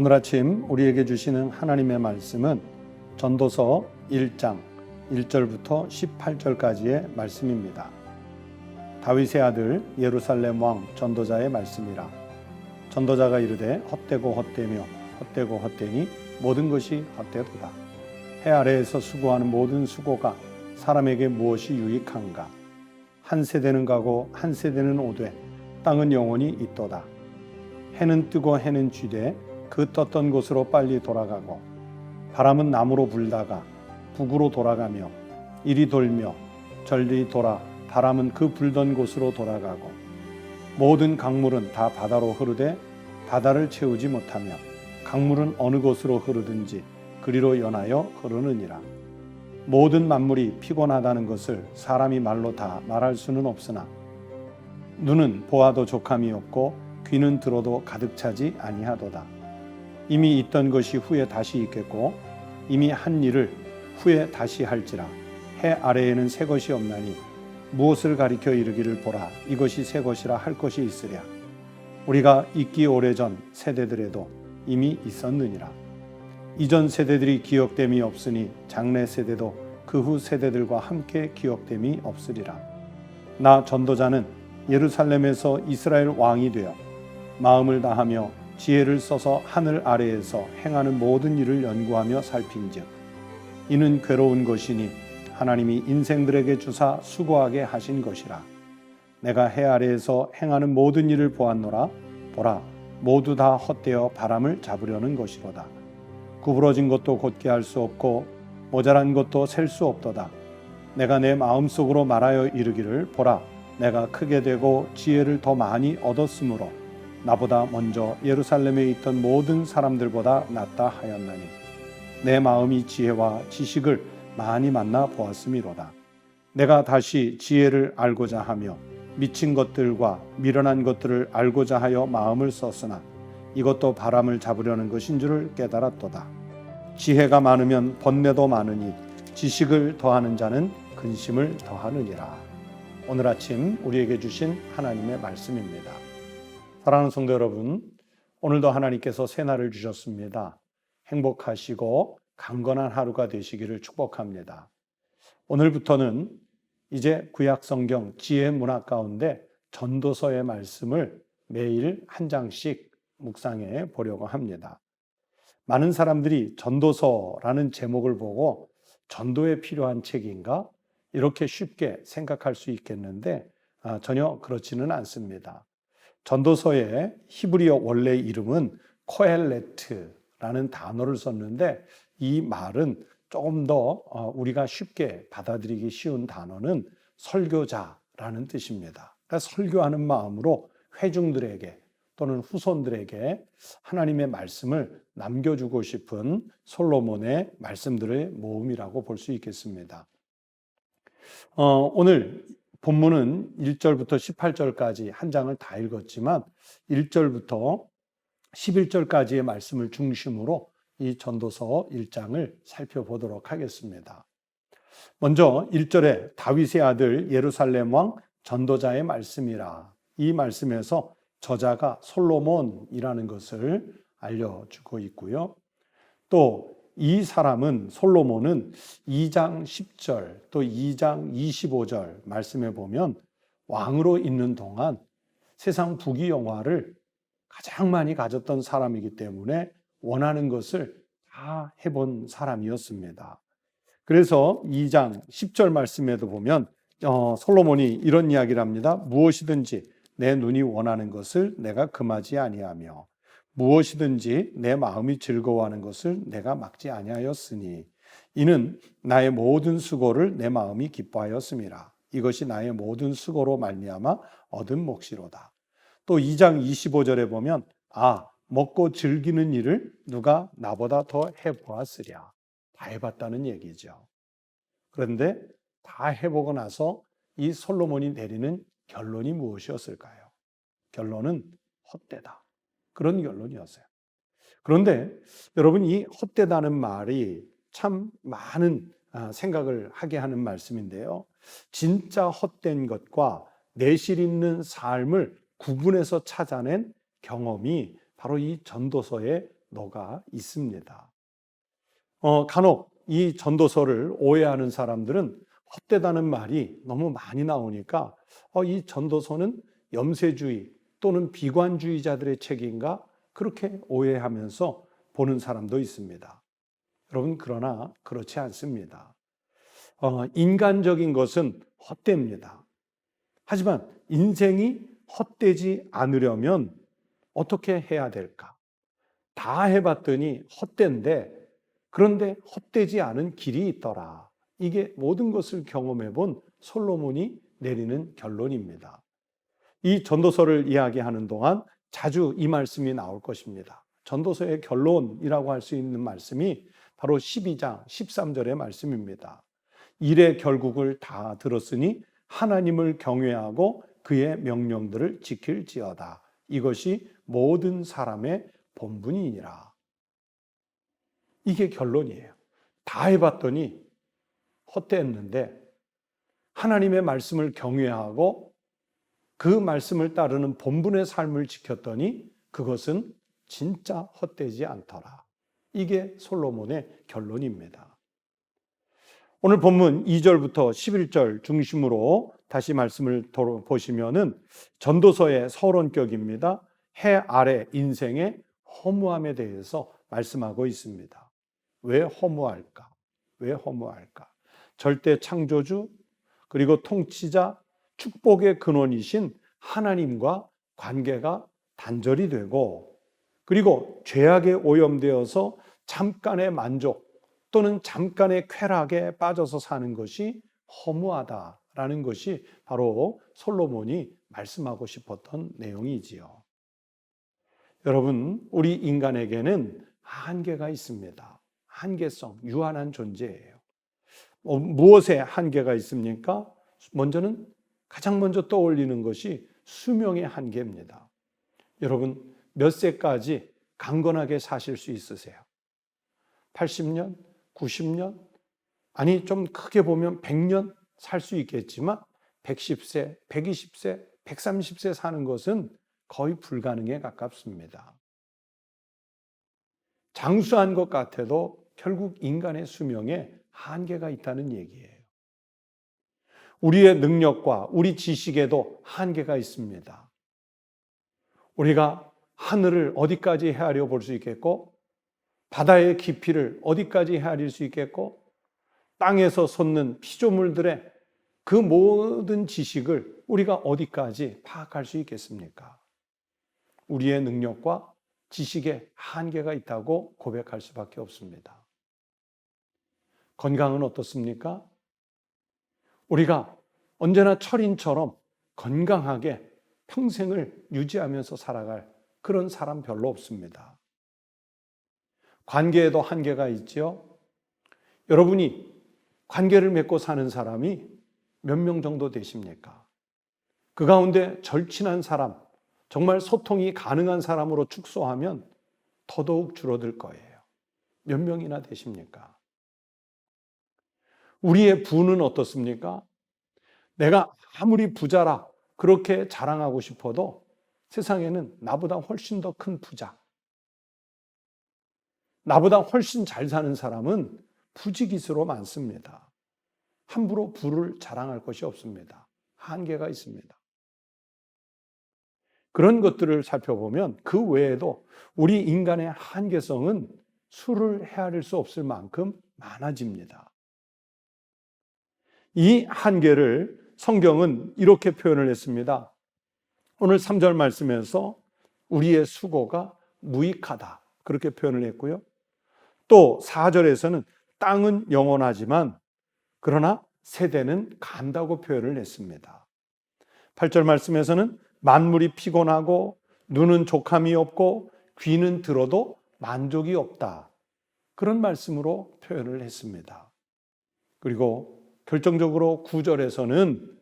오늘 아침 우리에게 주시는 하나님의 말씀은 전도서 1장 1절부터 18절까지의 말씀입니다. 다윗의 아들 예루살렘 왕 전도자의 말씀이라. 전도자가 이르되 헛되고 헛되며 헛되고 헛되니 모든 것이 헛되도다. 해 아래에서 수고하는 모든 수고가 사람에게 무엇이 유익한가? 한 세대는 가고 한 세대는 오되 땅은 영원히 있도다. 해는 뜨고 해는 쥐되 그 떴던 곳으로 빨리 돌아가고 바람은 남으로 불다가 북으로 돌아가며 이리 돌며 저리 돌아 바람은 그 불던 곳으로 돌아가고 모든 강물은 다 바다로 흐르되 바다를 채우지 못하며 강물은 어느 곳으로 흐르든지 그리로 연하여 흐르느니라. 모든 만물이 피곤하다는 것을 사람이 말로 다 말할 수는 없으나 눈은 보아도 족함이 없고 귀는 들어도 가득 차지 아니하도다. 이미 있던 것이 후에 다시 있겠고 이미 한 일을 후에 다시 할지라. 해 아래에는 새 것이 없나니 무엇을 가리켜 이르기를 보라 이것이 새 것이라 할 것이 있으랴. 우리가 있기 오래전 세대들에도 이미 있었느니라. 이전 세대들이 기억됨이 없으니 장래 세대도 그 후 세대들과 함께 기억됨이 없으리라. 나 전도자는 예루살렘에서 이스라엘 왕이 되어 마음을 다하며 지혜를 써서 하늘 아래에서 행하는 모든 일을 연구하며 살핀즉 이는 괴로운 것이니 하나님이 인생들에게 주사 수고하게 하신 것이라. 내가 해 아래에서 행하는 모든 일을 보았노라. 보라 모두 다 헛되어 바람을 잡으려는 것이로다. 구부러진 것도 곧게 할 수 없고 모자란 것도 셀 수 없도다. 내가 내 마음속으로 말하여 이르기를 보라 내가 크게 되고 지혜를 더 많이 얻었으므로 나보다 먼저 예루살렘에 있던 모든 사람들보다 낫다 하였나니 내 마음이 지혜와 지식을 많이 만나 보았음이로다. 내가 다시 지혜를 알고자 하며 미친 것들과 미련한 것들을 알고자 하여 마음을 썼으나 이것도 바람을 잡으려는 것인 줄을 깨달았도다. 지혜가 많으면 번뇌도 많으니 지식을 더하는 자는 근심을 더하느니라. 오늘 아침 우리에게 주신 하나님의 말씀입니다. 사랑하는 성도 여러분, 오늘도 하나님께서 새날을 주셨습니다. 행복하시고 강건한 하루가 되시기를 축복합니다. 오늘부터는 이제 구약 성경 지혜 문학 가운데 전도서의 말씀을 매일 한 장씩 묵상해 보려고 합니다. 많은 사람들이 전도서라는 제목을 보고 전도에 필요한 책인가? 이렇게 쉽게 생각할 수 있겠는데 전혀 그렇지는 않습니다. 전도서의 히브리어 원래 이름은 코헬레트라는 단어를 썼는데 이 말은 조금 더 우리가 쉽게 받아들이기 쉬운 단어는 설교자라는 뜻입니다. 그러니까 설교하는 마음으로 회중들에게 또는 후손들에게 하나님의 말씀을 남겨주고 싶은 솔로몬의 말씀들의 모음이라고 볼 수 있겠습니다. 오늘 본문은 1절부터 18절까지 한 장을 다 읽었지만 1절부터 11절까지의 말씀을 중심으로 이 전도서 1장을 살펴보도록 하겠습니다. 먼저 1절에 다윗의 아들 예루살렘 왕 전도자의 말씀이라. 이 말씀에서 저자가 솔로몬이라는 것을 알려주고 있고요. 또 이 사람은 솔로몬은 2장 10절 또 2장 25절 말씀에 보면 왕으로 있는 동안 세상 부귀영화를 가장 많이 가졌던 사람이기 때문에 원하는 것을 다 해본 사람이었습니다. 그래서 2장 10절 말씀에도 보면 솔로몬이 이런 이야기를 합니다. 무엇이든지 내 눈이 원하는 것을 내가 금하지 아니하며 무엇이든지 내 마음이 즐거워하는 것을 내가 막지 아니하였으니 이는 나의 모든 수고를 내 마음이 기뻐하였음이라. 이것이 나의 모든 수고로 말미암아 얻은 몫이로다. 또 2장 25절에 보면 먹고 즐기는 일을 누가 나보다 더 해보았으랴. 다 해봤다는 얘기죠. 그런데 다 해보고 나서 이 솔로몬이 내리는 결론이 무엇이었을까요? 결론은 헛되다. 그런 결론이었어요. 그런데 여러분 이 헛되다는 말이 참 많은 생각을 하게 하는 말씀인데요. 진짜 헛된 것과 내실 있는 삶을 구분해서 찾아낸 경험이 바로 이 전도서의 녹아 있습니다. 간혹 이 전도서를 오해하는 사람들은 헛되다는 말이 너무 많이 나오니까 이 전도서는 염세주의 또는 비관주의자들의 책인가 그렇게 오해하면서 보는 사람도 있습니다. 여러분, 그러나 그렇지 않습니다. 인간적인 것은 헛됩니다. 하지만 인생이 헛되지 않으려면 어떻게 해야 될까? 다 해봤더니 헛된데, 그런데 헛되지 않은 길이 있더라. 이게 모든 것을 경험해 본 솔로몬이 내리는 결론입니다. 이 전도서를 이야기하는 동안 자주 이 말씀이 나올 것입니다. 전도서의 결론이라고 할 수 있는 말씀이 바로 12장 13절의 말씀입니다. 일의 결국을 다 들었으니 하나님을 경외하고 그의 명령들을 지킬지어다. 이것이 모든 사람의 본분이니라. 이게 결론이에요. 다 해봤더니 헛되었는데 하나님의 말씀을 경외하고 그 말씀을 따르는 본분의 삶을 지켰더니 그것은 진짜 헛되지 않더라. 이게 솔로몬의 결론입니다. 오늘 본문 2절부터 11절 중심으로 다시 말씀을 보시면은 전도서의 서론격입니다. 해 아래 인생의 허무함에 대해서 말씀하고 있습니다. 왜 허무할까? 왜 허무할까? 절대 창조주 그리고 통치자 축복의 근원이신 하나님과 관계가 단절이 되고 그리고 죄악에 오염되어서 잠깐의 만족 또는 잠깐의 쾌락에 빠져서 사는 것이 허무하다라는 것이 바로 솔로몬이 말씀하고 싶었던 내용이지요. 여러분, 우리 인간에게는 한계가 있습니다. 한계성, 유한한 존재예요. 무엇에 한계가 있습니까? 가장 먼저 떠올리는 것이 수명의 한계입니다. 여러분, 몇 세까지 강건하게 사실 수 있으세요? 80년? 90년? 아니, 좀 크게 보면 100년 살 수 있겠지만 110세, 120세, 130세 사는 것은 거의 불가능에 가깝습니다. 장수한 것 같아도 결국 인간의 수명에 한계가 있다는 얘기예요. 우리의 능력과 우리 지식에도 한계가 있습니다. 우리가 하늘을 어디까지 헤아려 볼 수 있겠고 바다의 깊이를 어디까지 헤아릴 수 있겠고 땅에서 솟는 피조물들의 그 모든 지식을 우리가 어디까지 파악할 수 있겠습니까? 우리의 능력과 지식에 한계가 있다고 고백할 수밖에 없습니다. 건강은 어떻습니까? 우리가 언제나 철인처럼 건강하게 평생을 유지하면서 살아갈 그런 사람 별로 없습니다. 관계에도 한계가 있죠. 여러분이 관계를 맺고 사는 사람이 몇 명 정도 되십니까? 그 가운데 절친한 사람, 정말 소통이 가능한 사람으로 축소하면 더더욱 줄어들 거예요. 몇 명이나 되십니까? 우리의 부는 어떻습니까? 내가 아무리 부자라 그렇게 자랑하고 싶어도 세상에는 나보다 훨씬 더 큰 부자, 나보다 훨씬 잘 사는 사람은 부지기수로 많습니다. 함부로 부를 자랑할 것이 없습니다. 한계가 있습니다. 그런 것들을 살펴보면 그 외에도 우리 인간의 한계성은 수를 헤아릴 수 없을 만큼 많아집니다. 이 한계를 성경은 이렇게 표현을 했습니다. 오늘 3절 말씀에서 우리의 수고가 무익하다 그렇게 표현을 했고요. 또 4절에서는 땅은 영원하지만 그러나 세대는 간다고 표현을 했습니다. 8절 말씀에서는 만물이 피곤하고 눈은 족함이 없고 귀는 들어도 만족이 없다. 그런 말씀으로 표현을 했습니다. 그리고 결정적으로 9절에서는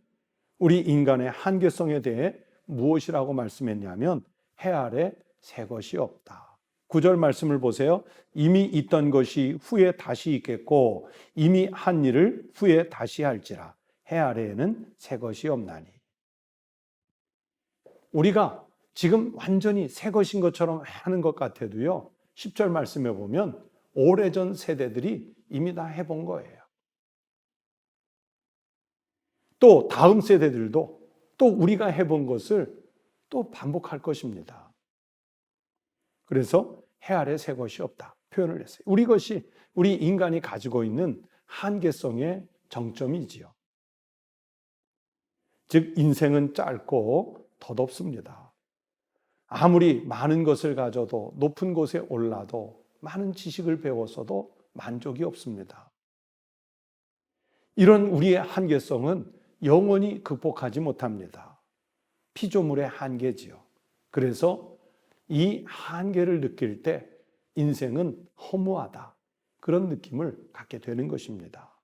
우리 인간의 한계성에 대해 무엇이라고 말씀했냐면 해 아래 새 것이 없다. 9절 말씀을 보세요. 이미 있던 것이 후에 다시 있겠고 이미 한 일을 후에 다시 할지라 해 아래에는 새 것이 없나니. 우리가 지금 완전히 새 것인 것처럼 하는 것 같아도요, 10절 말씀에 보면 오래전 세대들이 이미 다 해본 거예요. 또 다음 세대들도 또 우리가 해본 것을 또 반복할 것입니다. 그래서 해 아래 새 것이 없다 표현을 했어요. 우리 인간이 가지고 있는 한계성의 정점이지요. 즉 인생은 짧고 덧없습니다. 아무리 많은 것을 가져도 높은 곳에 올라도 많은 지식을 배웠어도 만족이 없습니다. 이런 우리의 한계성은 영원히 극복하지 못합니다. 피조물의 한계지요. 그래서 이 한계를 느낄 때 인생은 허무하다. 그런 느낌을 갖게 되는 것입니다.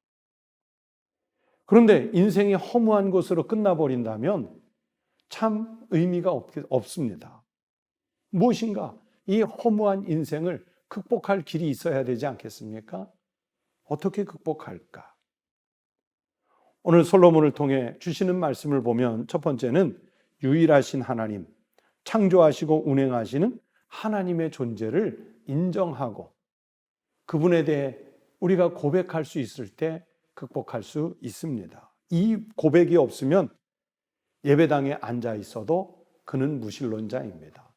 그런데 인생이 허무한 것으로 끝나버린다면 참 의미가 없습니다. 무엇인가 이 허무한 인생을 극복할 길이 있어야 되지 않겠습니까? 어떻게 극복할까? 오늘 솔로몬을 통해 주시는 말씀을 보면 첫 번째는 유일하신 하나님, 창조하시고 운행하시는 하나님의 존재를 인정하고 그분에 대해 우리가 고백할 수 있을 때 극복할 수 있습니다. 이 고백이 없으면 예배당에 앉아 있어도 그는 무신론자입니다.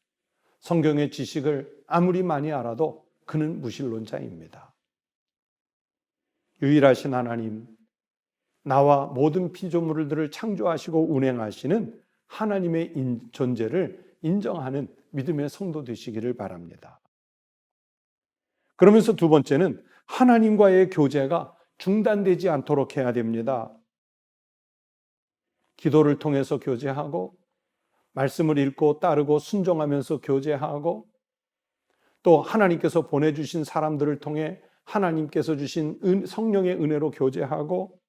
성경의 지식을 아무리 많이 알아도 그는 무신론자입니다. 유일하신 하나님, 나와 모든 피조물들을 창조하시고 운행하시는 하나님의 존재를 인정하는 믿음의 성도 되시기를 바랍니다. 그러면서 두 번째는 하나님과의 교제가 중단되지 않도록 해야 됩니다. 기도를 통해서 교제하고 말씀을 읽고 따르고 순종하면서 교제하고 또 하나님께서 보내주신 사람들을 통해 하나님께서 주신 성령의 은혜로 교제하고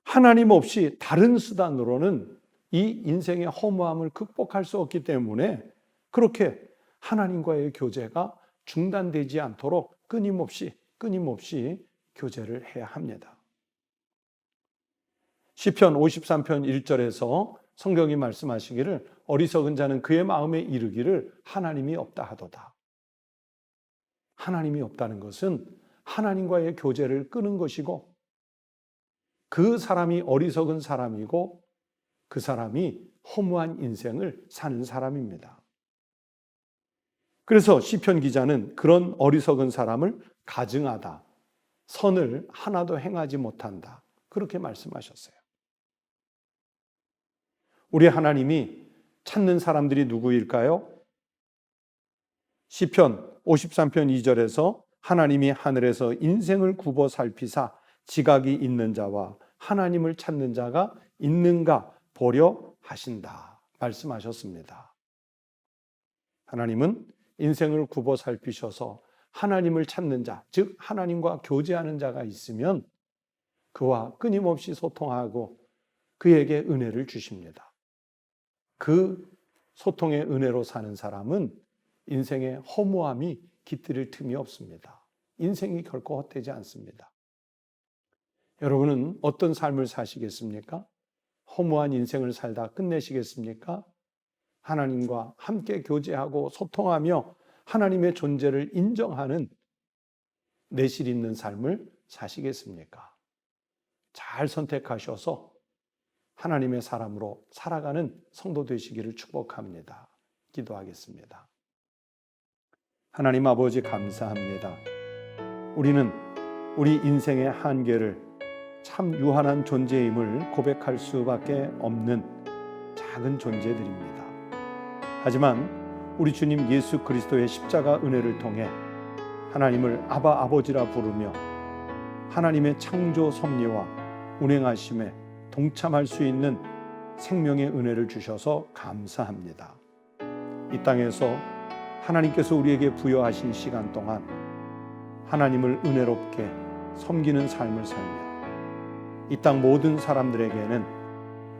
하나님 없이 다른 수단으로는 이 인생의 허무함을 극복할 수 없기 때문에 그렇게 하나님과의 교제가 중단되지 않도록 끊임없이 교제를 해야 합니다. 시편 53편 1절에서 성경이 말씀하시기를 어리석은 자는 그의 마음에 이르기를 하나님이 없다 하도다. 하나님이 없다는 것은 하나님과의 교제를 끊은 것이고 그 사람이 어리석은 사람이고 그 사람이 허무한 인생을 사는 사람입니다. 그래서 시편 기자는 그런 어리석은 사람을 가증하다, 선을 하나도 행하지 못한다, 그렇게 말씀하셨어요. 우리 하나님이 찾는 사람들이 누구일까요? 시편 53편 2절에서 하나님이 하늘에서 인생을 굽어 살피사 지각이 있는 자와 하나님을 찾는 자가 있는가 보려 하신다 말씀하셨습니다. 하나님은 인생을 굽어 살피셔서 하나님을 찾는 자, 즉 하나님과 교제하는 자가 있으면 그와 끊임없이 소통하고 그에게 은혜를 주십니다. 그 소통의 은혜로 사는 사람은 인생의 허무함이 깃들일 틈이 없습니다. 인생이 결코 헛되지 않습니다. 여러분은 어떤 삶을 사시겠습니까? 허무한 인생을 살다 끝내시겠습니까? 하나님과 함께 교제하고 소통하며 하나님의 존재를 인정하는 내실 있는 삶을 사시겠습니까? 잘 선택하셔서 하나님의 사람으로 살아가는 성도 되시기를 축복합니다. 기도하겠습니다. 하나님 아버지 감사합니다. 우리는 우리 인생의 한계를 참 유한한 존재임을 고백할 수밖에 없는 작은 존재들입니다. 하지만 우리 주님 예수 그리스도의 십자가 은혜를 통해 하나님을 아바 아버지라 부르며 하나님의 창조 섭리와 운행하심에 동참할 수 있는 생명의 은혜를 주셔서 감사합니다. 이 땅에서 하나님께서 우리에게 부여하신 시간 동안 하나님을 은혜롭게 섬기는 삶을 살며 이 땅 모든 사람들에게는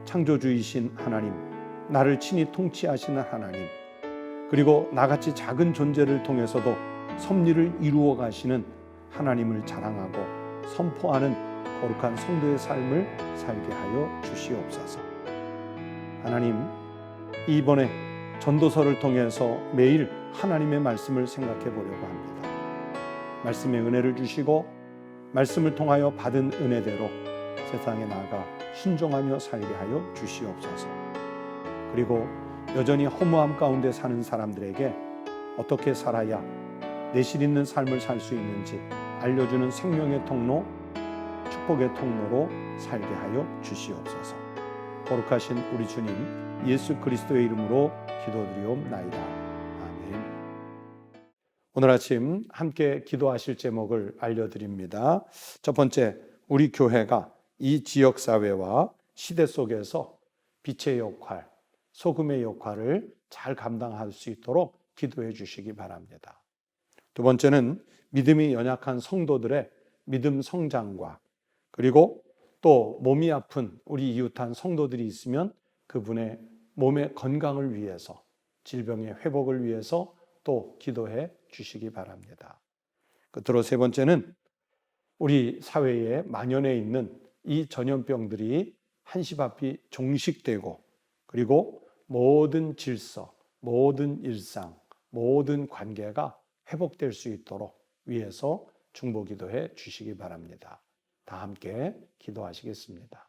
창조주이신 하나님, 나를 친히 통치하시는 하나님, 그리고 나같이 작은 존재를 통해서도 섭리를 이루어 가시는 하나님을 자랑하고 선포하는 거룩한 성도의 삶을 살게 하여 주시옵소서. 하나님, 이번에 전도서를 통해서 매일 하나님의 말씀을 생각해 보려고 합니다. 말씀의 은혜를 주시고 말씀을 통하여 받은 은혜대로 세상에 나아가 순종하며 살게 하여 주시옵소서. 그리고 여전히 허무함 가운데 사는 사람들에게 어떻게 살아야 내실 있는 삶을 살 수 있는지 알려주는 생명의 통로, 축복의 통로로 살게 하여 주시옵소서. 거룩하신 우리 주님 예수 그리스도의 이름으로 기도드리옵나이다. 아멘. 오늘 아침 함께 기도하실 제목을 알려드립니다. 첫 번째, 우리 교회가 이 지역사회와 시대 속에서 빛의 역할, 소금의 역할을 잘 감당할 수 있도록 기도해 주시기 바랍니다. 두 번째는 믿음이 연약한 성도들의 믿음 성장과 그리고 또 몸이 아픈 우리 이웃한 성도들이 있으면 그분의 몸의 건강을 위해서, 질병의 회복을 위해서 또 기도해 주시기 바랍니다. 끝으로 세 번째는 우리 사회에 만연해 있는 이 전염병들이 한시바삐 종식되고 그리고 모든 질서, 모든 일상, 모든 관계가 회복될 수 있도록 위해서 중보기도해 주시기 바랍니다. 다 함께 기도하시겠습니다.